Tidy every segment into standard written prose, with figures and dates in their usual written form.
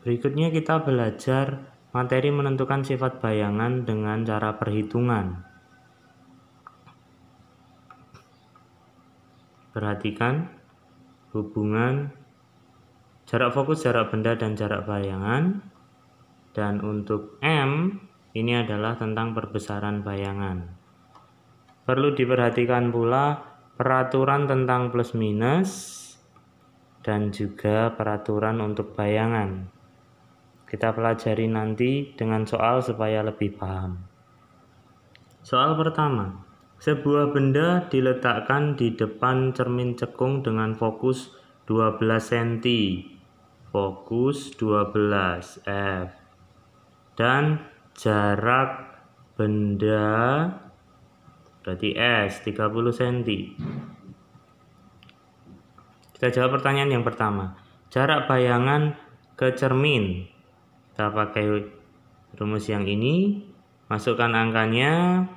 Berikutnya kita belajar materi menentukan sifat bayangan dengan cara perhitungan. Perhatikan hubungan jarak fokus, jarak benda, dan jarak bayangan. Dan untuk M, ini adalah tentang perbesaran bayangan. Perlu diperhatikan pula peraturan tentang plus minus dan juga peraturan untuk bayangan. Kita pelajari nanti dengan soal supaya lebih paham. Soal pertama, sebuah benda diletakkan di depan cermin cekung dengan fokus 12 cm. Fokus 12 F. Dan jarak benda berarti S 30 cm. Kita jawab pertanyaan yang pertama. Jarak bayangan ke cermin. Kita pakai rumus yang ini. Masukkan angkanya.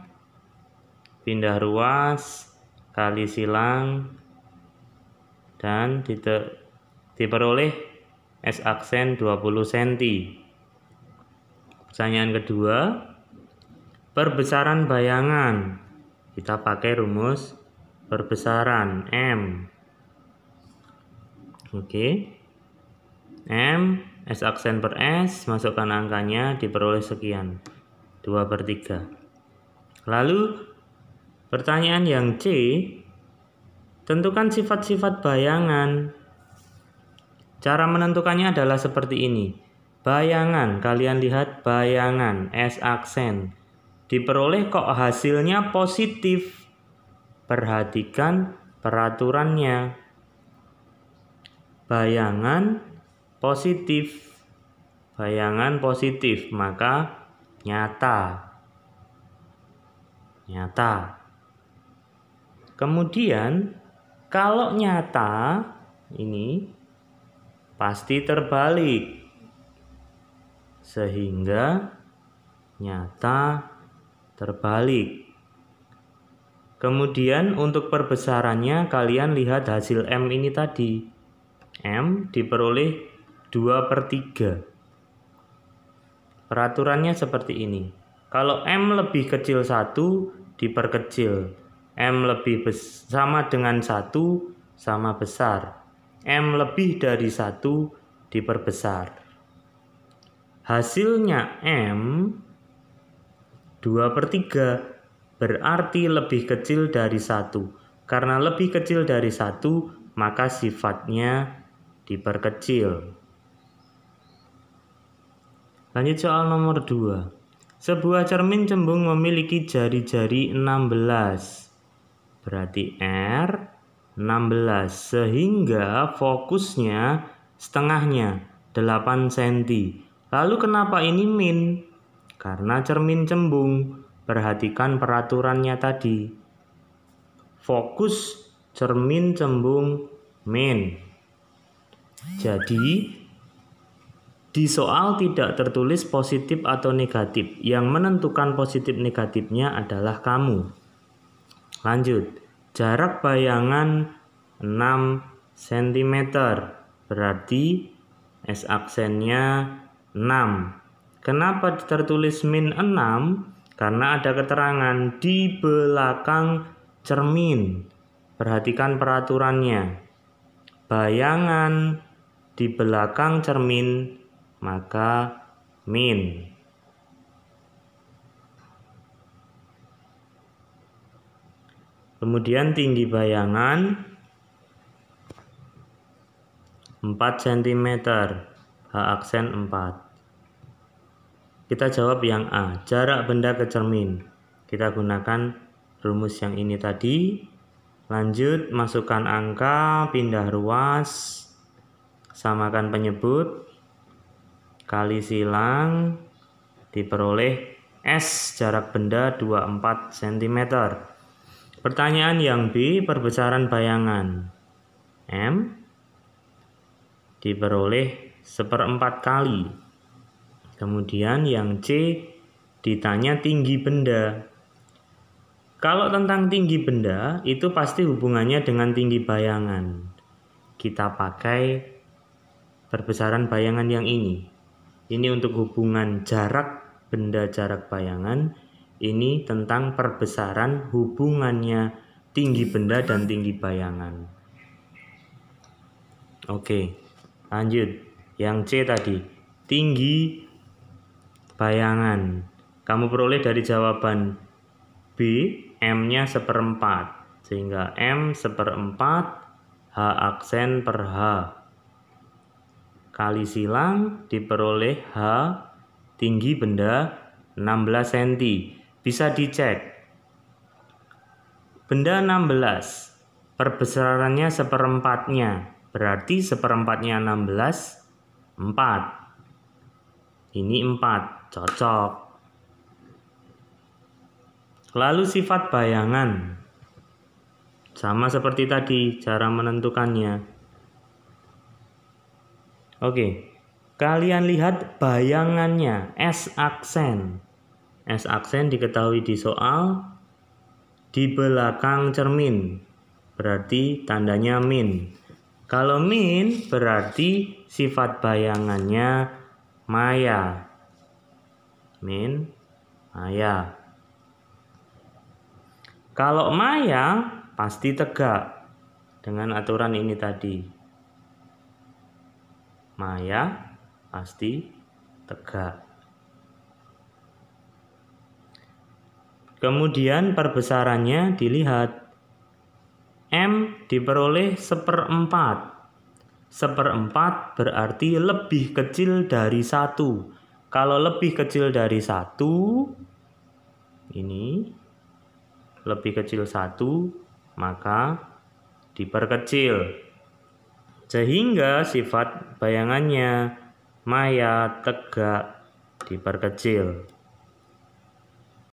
Pindah ruas. Kali silang. Dan diperoleh S aksen 20 cm. Pertanyaan kedua. Perbesaran bayangan. Kita pakai rumus perbesaran M. Oke. M, S aksen per S, masukkan angkanya, diperoleh sekian. 2/3. Lalu, pertanyaan yang C, tentukan sifat-sifat bayangan. Cara menentukannya adalah seperti ini. Bayangan, kalian lihat bayangan, S aksen. Diperoleh kok hasilnya positif. Perhatikan peraturannya. Bayangan positif. Bayangan positif, maka nyata. Nyata. Kemudian, kalau nyata, ini pasti terbalik. Sehingga nyata terbalik. Kemudian untuk perbesarannya kalian lihat hasil M ini tadi. M diperoleh 2/3. Peraturannya seperti ini. Kalau M lebih kecil 1 diperkecil. M lebih sama dengan 1 sama besar. M lebih dari 1 diperbesar. Hasilnya M 2/3 berarti lebih kecil dari 1. Karena lebih kecil dari 1, maka sifatnya diperkecil. Lanjut soal nomor 2. Sebuah cermin cembung memiliki jari-jari 16. Berarti R 16. Sehingga fokusnya setengahnya 8 cm. Lalu kenapa ini min? Karena cermin cembung. Perhatikan peraturannya tadi. Fokus cermin cembung min. Jadi, di soal tidak tertulis positif atau negatif. Yang menentukan positif negatifnya adalah kamu. Lanjut. Jarak bayangan 6 cm. Berarti S aksennya 6. Kenapa tertulis min 6? Karena ada keterangan di belakang cermin. Perhatikan peraturannya. Bayangan di belakang cermin, maka min. Kemudian tinggi bayangan 4 cm. H aksen 4. Kita jawab yang A, jarak benda ke cermin. Kita gunakan rumus yang ini tadi. Lanjut, masukkan angka, pindah ruas, samakan penyebut, kali silang, diperoleh S, jarak benda 24 cm. Pertanyaan yang B, perbesaran bayangan. M diperoleh 1/4 kali. Kemudian yang C ditanya tinggi benda. Kalau tentang tinggi benda itu pasti hubungannya dengan tinggi bayangan. Kita pakai perbesaran bayangan yang ini. Ini untuk hubungan jarak benda, jarak bayangan. Ini tentang perbesaran hubungannya tinggi benda dan tinggi bayangan. Oke, lanjut. Yang C tadi, tinggi bayangan. Kamu peroleh dari jawaban B, M-nya 1/4. Sehingga M 1/4 H aksen per H. Kali silang diperoleh H tinggi benda 16 cm. Bisa dicek. Benda 16, perbesarannya 1/4-nya. Berarti 1/4-nya 16, 4. Ini 4, cocok. Lalu sifat bayangan. Sama seperti tadi, cara menentukannya. Oke, kalian lihat bayangannya, S aksen. S aksen diketahui di soal, di belakang cermin, berarti tandanya min. Kalau min berarti sifat bayangannya maya. Min, maya. Kalau maya pasti tegak dengan aturan ini tadi. Maya pasti tegak. Kemudian perbesarannya dilihat. M diperoleh 1/4. 1/4 berarti lebih kecil dari 1. Kalau lebih kecil dari 1, ini lebih kecil 1, maka diperkecil. Sehingga sifat bayangannya maya, tegak, diperkecil.